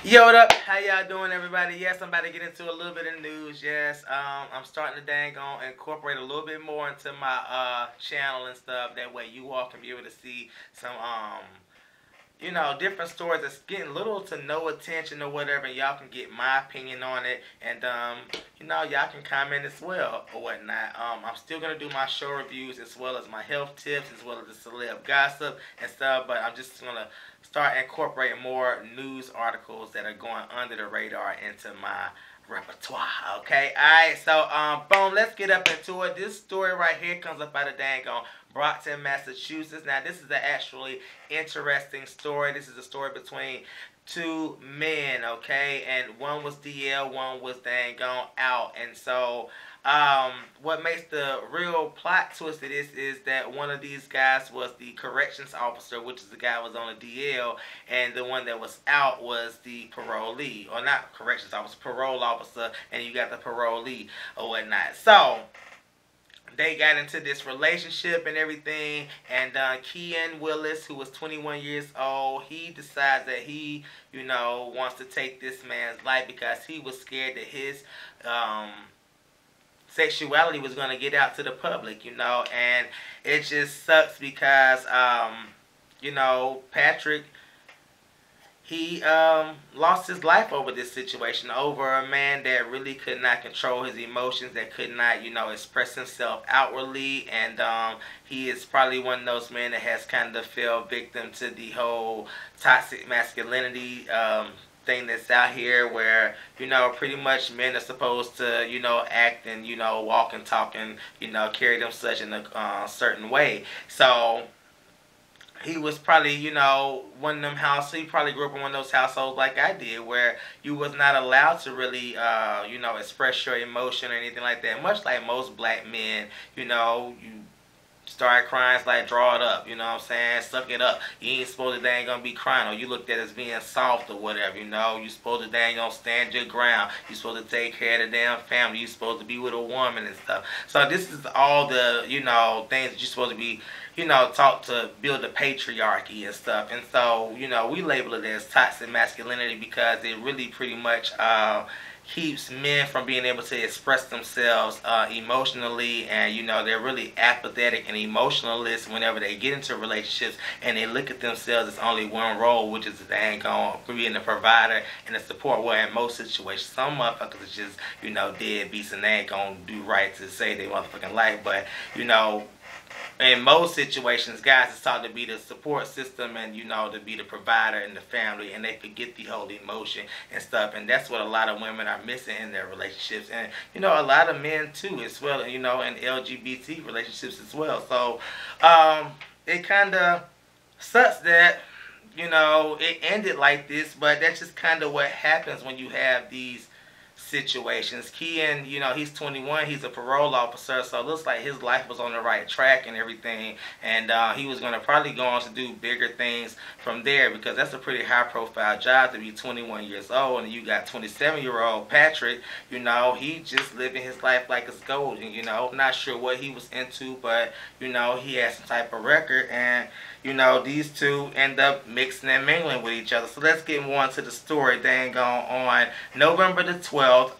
Yo, what up? How y'all doing, everybody? Yes, I'm about to get into a little bit of news. Yes, I'm starting to incorporate a little bit more into my channel and stuff. That way, you all can be able to see some different stories that's getting little to no attention or whatever. Y'all can get my opinion on it, and y'all can comment as well or whatnot. I'm still gonna do my show reviews as well as my health tips, as well as the celeb gossip and stuff. But I'm just gonna start incorporating more news articles that are going under the radar into my repertoire. Okay, alright, so boom, let's get up into it. This story right here comes up out of Brockton, Massachusetts. Now, this is an actually interesting story. This is a story between two men, okay? And one was DL, one was out. And so, what makes the real plot twist of this is that one of these guys was the corrections officer, which is the guy who was on the DL, and the one that was out was the parolee, or not corrections officer, parole officer, and you got the parolee or whatnot. So, they got into this relationship and everything, and Kian Willis, who was 21 years old, he decides that he, wants to take this man's life because he was scared that his sexuality was going to get out to the public, and it just sucks because, Patrick, he lost his life over this situation, over a man that really could not control his emotions, that could not, express himself outwardly, and he is probably one of those men that has kind of fell victim to the whole toxic masculinity thing that's out here, where, pretty much men are supposed to, act and, walk and talk and, carry themselves in a certain way. So he was probably, one of them he probably grew up in one of those households like I did, where you was not allowed to really, express your emotion or anything like that. Much like most black men, you start crying, it's like, draw it up, you know what I'm saying? Suck it up. You ain't supposed to, they ain't gonna be crying, or you looked at as being soft or whatever, you supposed to, they ain't gonna stand your ground. You supposed to take care of the damn family. You supposed to be with a woman and stuff. So this is all the, things that you're supposed to be, taught to build the patriarchy and stuff. And so, we label it as toxic masculinity because it really pretty much keeps men from being able to express themselves emotionally, and they're really apathetic and emotionalist whenever they get into relationships, and they look at themselves as only one role, which is they ain't gonna be the provider and the support. Well, in most situations, some motherfuckers are just deadbeats, and they ain't gonna do right to save their motherfucking life. But in most situations, guys is taught to be the support system and, to be the provider in the family, and they forget the whole emotion and stuff. And that's what a lot of women are missing in their relationships. And, a lot of men too as well, in LGBT relationships as well. So, it kind of sucks that, it ended like this, but that's just kind of what happens when you have these situations. Kian, he's 21, he's a parole officer, so it looks like his life was on the right track and everything, and he was going to probably go on to do bigger things from there, because that's a pretty high profile job to be 21 years old, and you got 27-year-old Patrick, he just living his life like it's golden, not sure what he was into, but, he had some type of record, and, these two end up mixing and mingling with each other. So let's get more into the story. On November the 12th,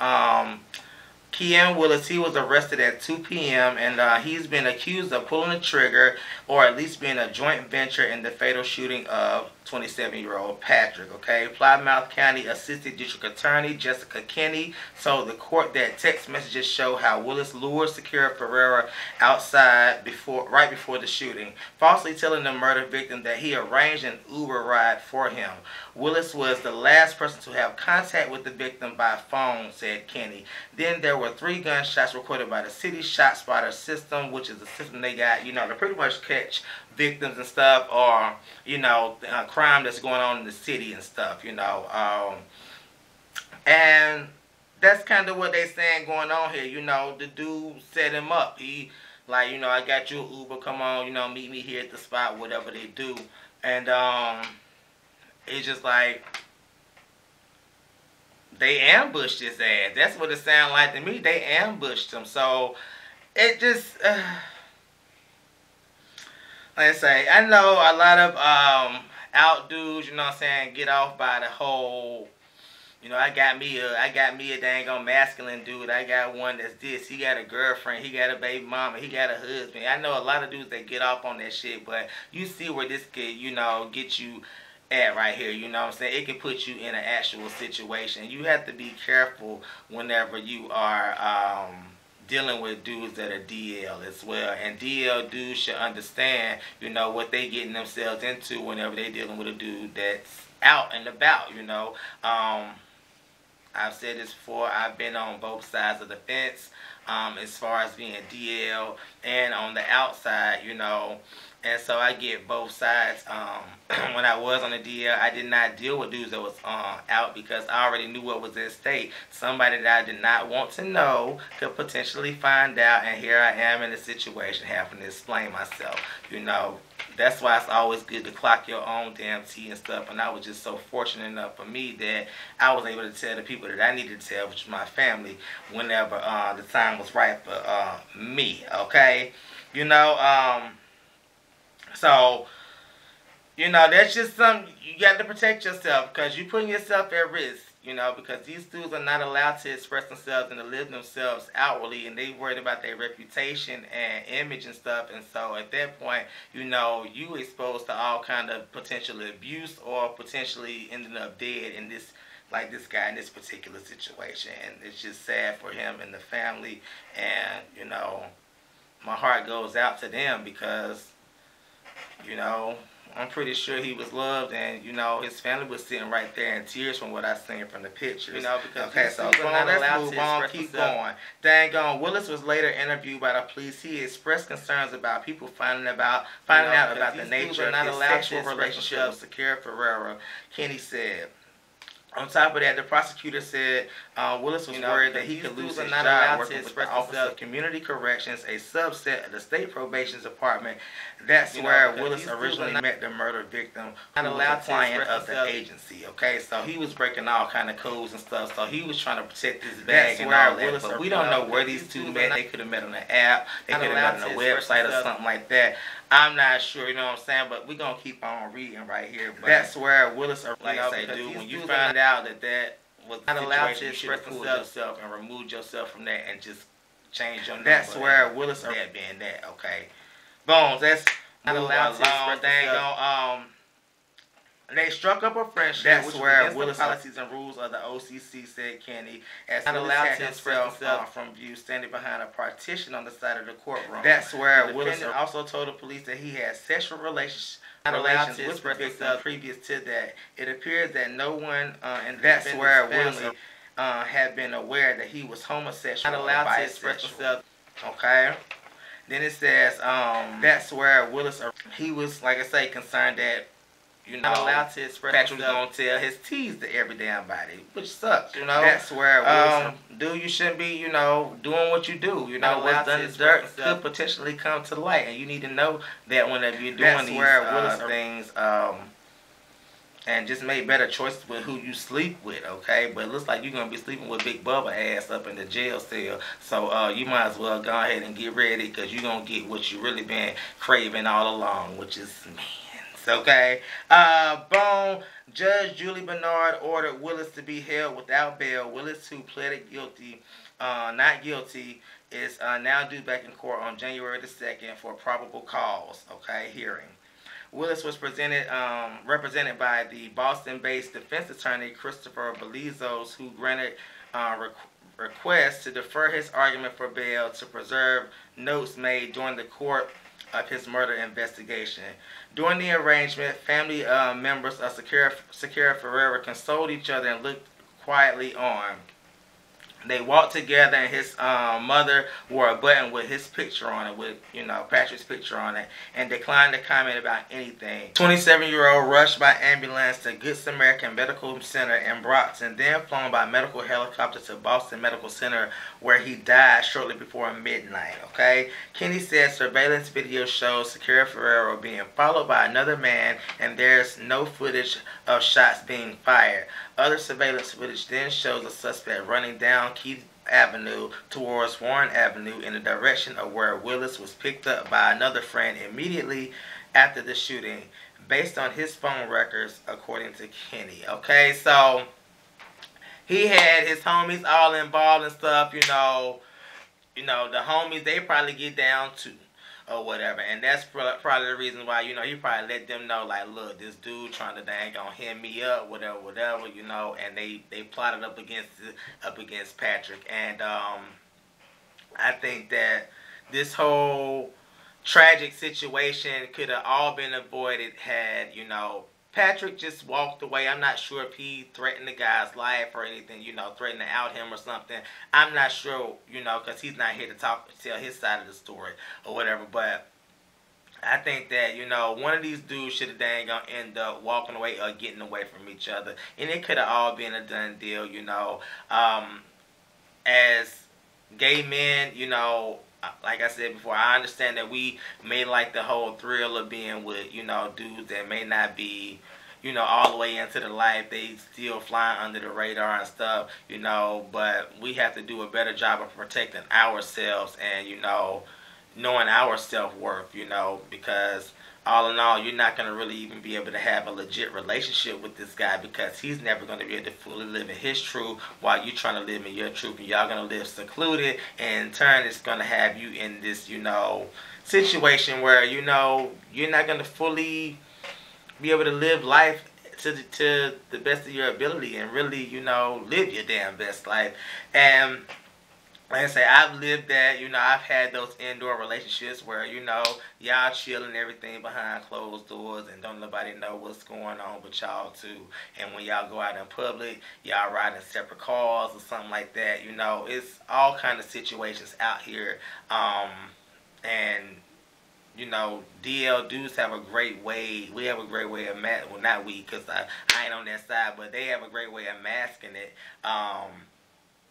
Kian Willis, he was arrested at 2 p.m. and he's been accused of pulling the trigger, or at least being a joint venture in the fatal shooting of 27-year-old Patrick, okay? Plymouth County Assistant District Attorney Jessica Kinney told the court that text messages show how Willis lured Sequeira-Ferreira outside right before the shooting, falsely telling the murder victim that he arranged an Uber ride for him. Willis was the last person to have contact with the victim by phone, said Kinney. Then there were 3 gunshots recorded by the city shot spotter system, which is the system they got, to pretty much catch victims and stuff, or crime that's going on in the city and stuff, and that's kind of what they saying going on here. The dude set him up. He like, I got you an Uber, come on, meet me here at the spot, whatever they do. And it's just like they ambushed his ass. That's what it sounded like to me. They ambushed him. So it just like I say, I know a lot of out dudes, get off by the whole You know, I got me a dang on masculine dude. I got one that's this. He got a girlfriend. He got a baby mama. He got a husband. I know a lot of dudes that get off on that shit, but you see where this could, get you at right here. You know what I'm saying? It can put you in an actual situation. You have to be careful whenever you are dealing with dudes that are DL as well. And DL dudes should understand, what they getting themselves into whenever they dealing with a dude that's out and about. I've said this before. I've been on both sides of the fence, as far as being DL and on the outside, And so I get both sides. When I was on the DL, I did not deal with dudes that was out because I already knew what was at stake. Somebody that I did not want to know could potentially find out, and here I am in a situation having to explain myself. That's why it's always good to clock your own damn tea and stuff. And I was just so fortunate enough for me that I was able to tell the people that I needed to tell, which was my family, whenever the time was right for me. Okay, so, that's just something you got to protect yourself because you're putting yourself at risk, because these dudes are not allowed to express themselves and to live themselves outwardly, and they worried about their reputation and image and stuff. And so at that point, you exposed to all kind of potential abuse or potentially ending up dead in this, like this guy in this particular situation. And it's just sad for him and the family. And, my heart goes out to them because, I'm pretty sure he was loved, and his family was sitting right there in tears from what I seen from the pictures. Because okay, so let's move on, keep going. Dang on, Willis was later interviewed by the police. He expressed concerns about people finding out about the nature of his sexual relationship with Sequeira-Ferreira. Kenny said. On top of that, the prosecutor said Willis was worried that he could lose his job working with the Office of Community Corrections, a subset of the State Probation Department. That's where Willis originally met the murder victim, who was a client of the agency. Okay, so he was breaking all kind of codes and stuff. So he was trying to protect his bag and all that. But we don't know where these two met. They could have met on an app. They could have met on a website or something like that. I'm not sure, you know what I'm saying, but we're going to keep on reading right here. But that's where Willis, like I say, dude, when you find out that was not allowed to express yourself and remove yourself from that and just change your number. That's where Willis, that being that, okay. Bones, that's not allowed to express yourself. They struck up a friendship. That's where Willis policies and rules of the OCC, said Kenny, as not allowed to express himself from view, standing behind a partition on the side of the courtroom. That's where Willis also told the police that he had sexual relations with the victim previous to that. It appears that no one in the defendant's family had been aware that he was homosexual or bisexual. Okay. Then it says that's where Willis, he was, like I say, concerned that not allowed to express Patrick was gonna tell his teas to every damn body, which sucks, That's where dude, you shouldn't be, doing what you do. What's done in dirt could potentially come to light, and you need to know that whenever you're doing these things, and just make better choices with who you sleep with, okay? But it looks like you're gonna be sleeping with Big Bubba ass up in the jail cell, so you might as well go ahead and get ready, because you're gonna get what you really been craving all along, which is man. Okay. Boom. Judge Julie Bernard ordered Willis to be held without bail. Willis, who pleaded not guilty, is now due back in court on January the 2nd for probable cause. Okay, hearing. Willis was represented by the Boston-based defense attorney Christopher Belizos, who granted request to defer his argument for bail to preserve notes made during the court of his murder investigation. During the arrangement, family members of Sequeira-Ferreira consoled each other and looked quietly on. They walked together, and his mother wore a button with his picture on it, with Patrick's picture on it, and declined to comment about anything. 27-year-old rushed by ambulance to Good Samaritan Medical Center in Brockton, then flown by medical helicopter to Boston Medical Center, where he died shortly before midnight. Okay, Kenny said surveillance video shows Sequeira-Ferreira being followed by another man, and there's no footage of shots being fired. Other surveillance footage then shows a suspect running down Keith Avenue towards Warren Avenue in the direction of where Willis was picked up by another friend immediately after the shooting, based on his phone records, according to Kenny. Okay, so he had his homies all involved and stuff, the homies, they probably get down too or whatever. And that's probably the reason why, he probably let them know, like, look, this dude trying to dang on hit me up, whatever, and they plotted up against Patrick. And I think that this whole tragic situation could have all been avoided had, Patrick just walked away. I'm not sure if he threatened the guy's life or anything, threatened to out him or something. I'm not sure, because he's not here to tell his side of the story or whatever. But I think that, one of these dudes should have dang gonna end up walking away or getting away from each other. And it could have all been a done deal, as gay men, like I said before, I understand that we may like the whole thrill of being with, dudes that may not be, all the way into the life. They still flying under the radar and stuff, but we have to do a better job of protecting ourselves and, knowing our self-worth, because all in all, you're not going to really even be able to have a legit relationship with this guy because he's never going to be able to fully live in his truth while you're trying to live in your truth. And y'all going to live secluded, and in turn, it's going to have you in this, situation where, you're not going to fully be able to live life to the best of your ability and really, live your damn best life. And like I say, I've lived that, I've had those indoor relationships where, y'all chilling everything behind closed doors and don't nobody know what's going on with y'all too. And when y'all go out in public, y'all ride in separate cars or something like that, it's all kind of situations out here. And DL dudes have a great way. We have a great way of well, not we, because I ain't on that side, but they have a great way of masking it.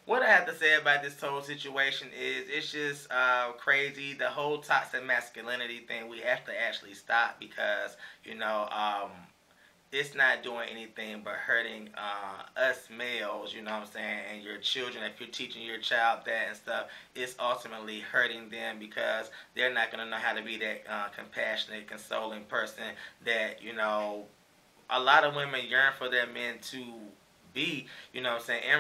What I have to say about this whole situation is it's just crazy. The whole toxic masculinity thing, we have to actually stop because, it's not doing anything but hurting us males, you know what I'm saying, and your children. If you're teaching your child that and stuff, it's ultimately hurting them because they're not going to know how to be that compassionate, consoling person that, a lot of women yearn for their men to be, in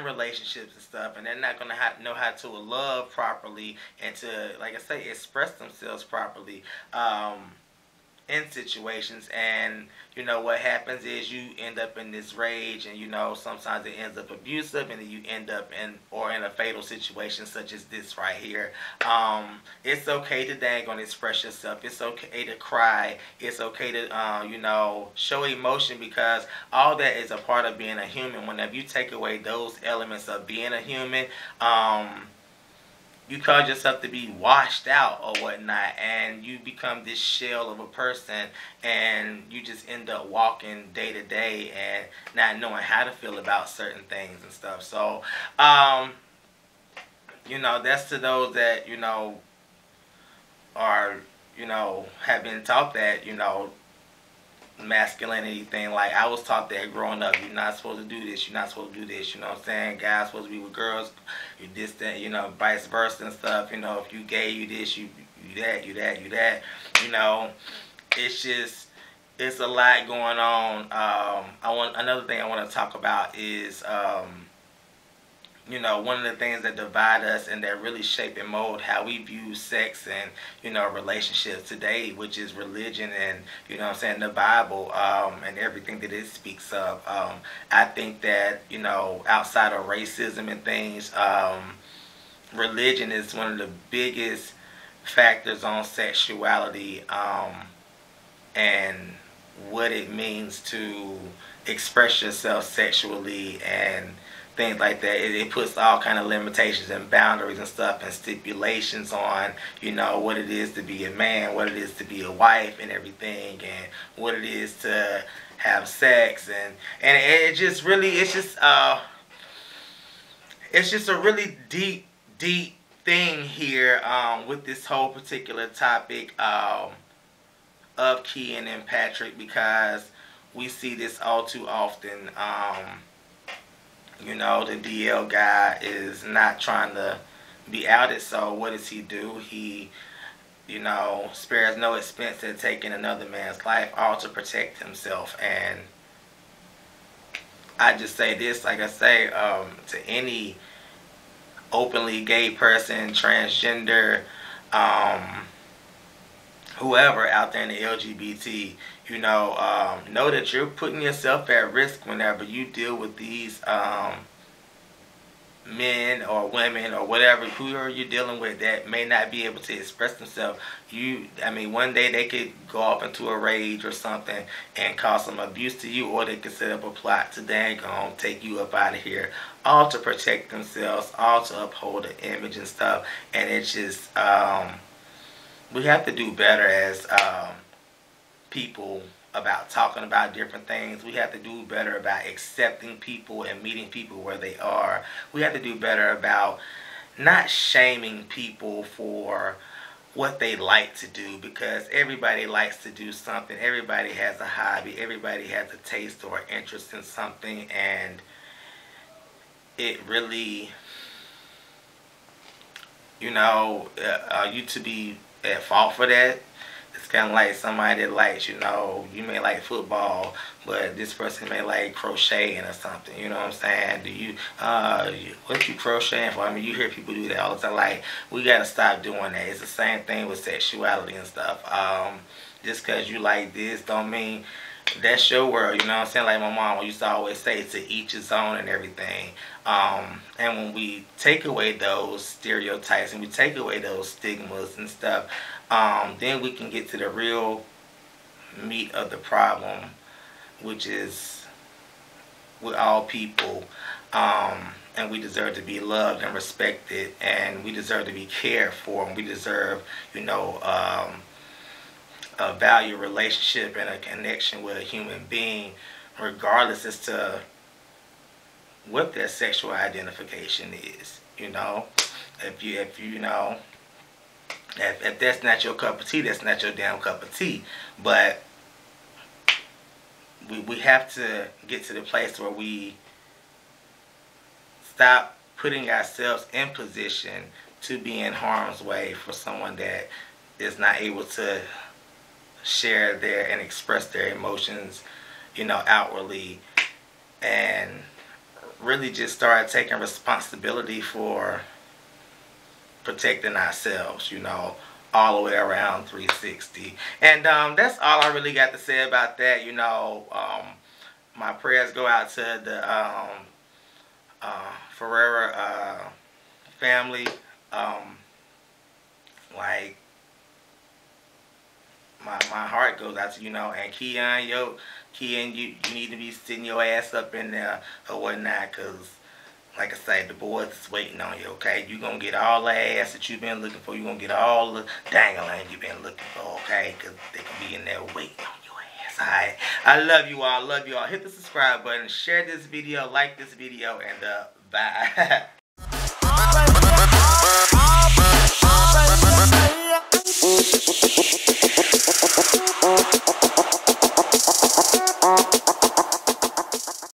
relationships and stuff, and they're not going to know how to love properly and to, like I say, express themselves properly in situations. And what happens is you end up in this rage, and sometimes it ends up abusive, and then you end up in a fatal situation such as this right here. It's okay to dang on express yourself. It's okay to cry. It's okay to show emotion, because all that is a part of being a human. Whenever you take away those elements of being a human, you cause yourself to be washed out or whatnot, and you become this shell of a person, and you just end up walking day to day and not knowing how to feel about certain things and stuff. So, that's to those that, are, have been taught that, masculinity thing. Like, I was taught that growing up, you're not supposed to do this, you're not supposed to do this, you know what I'm saying? Guys supposed to be with girls, you this, that, vice versa and stuff. If you gay, you this, you that, you that, you that. It's just, it's a lot going on. Another thing I want to talk about is one of the things that divide us and that really shape and mold how we view sex and, relationships today, which is religion and, the Bible, and everything that it speaks of. I think that, outside of racism and things, religion is one of the biggest factors on sexuality, and what it means to express yourself sexually and things like that. It puts all kind of limitations and boundaries and stuff and stipulations on, what it is to be a man, what it is to be a wife and everything, and what it is to have sex, and it just really, it's just a really deep thing here with this whole particular topic of Kian and Patrick, because we see this all too often. The DL guy is not trying to be outed, so what does he do? He, spares no expense at taking another man's life, all to protect himself. And I just say this, like I say, to any openly gay person, transgender, whoever out there in the LGBT, know that you're putting yourself at risk whenever you deal with these men or women or whatever, who are you dealing with that may not be able to express themselves. One day they could go off into a rage or something and cause some abuse to you, or they could set up a plot to dang on take you up out of here, all to protect themselves, all to uphold the image and stuff. And it's just we have to do better as people about talking about different things. We have to do better about accepting people and meeting people where they are. We have to do better about not shaming people for what they like to do, because everybody likes to do something. Everybody has a hobby. Everybody has a taste or interest in something, and it really, are you to be at fault for that? It's kind of like somebody that likes, you may like football, but this person may like crocheting or something. You know what I'm saying? What you crocheting for? You hear people do that all the time. Like, we gotta stop doing that. It's the same thing with sexuality and stuff. Just because you like this don't mean that's your world. You know what I'm saying? Like my mom used to always say, to each his own and everything. And when we take away those stereotypes and we take away those stigmas and stuff, then we can get to the real meat of the problem, which is we're all people, and we deserve to be loved and respected, and we deserve to be cared for, and we deserve, a valued relationship and a connection with a human being, regardless as to what their sexual identification is. If that's not your cup of tea, that's not your damn cup of tea. But we have to get to the place where we stop putting ourselves in position to be in harm's way for someone that is not able to share their and express their emotions, outwardly, and really just start taking responsibility for protecting ourselves, all the way around 360. And that's all I really got to say about that. My prayers go out to the Ferreira family. My heart goes out to, and Kian, you need to be sitting your ass up in there or whatnot, because like I say, the boys is waiting on you, okay? You're going to get all the ass that you've been looking for. You're going to get all the dangling you've been looking for, okay? Because they can be in there waiting on your ass, all right? I love you all. Love you all. Hit the subscribe button. Share this video. Like this video. And bye.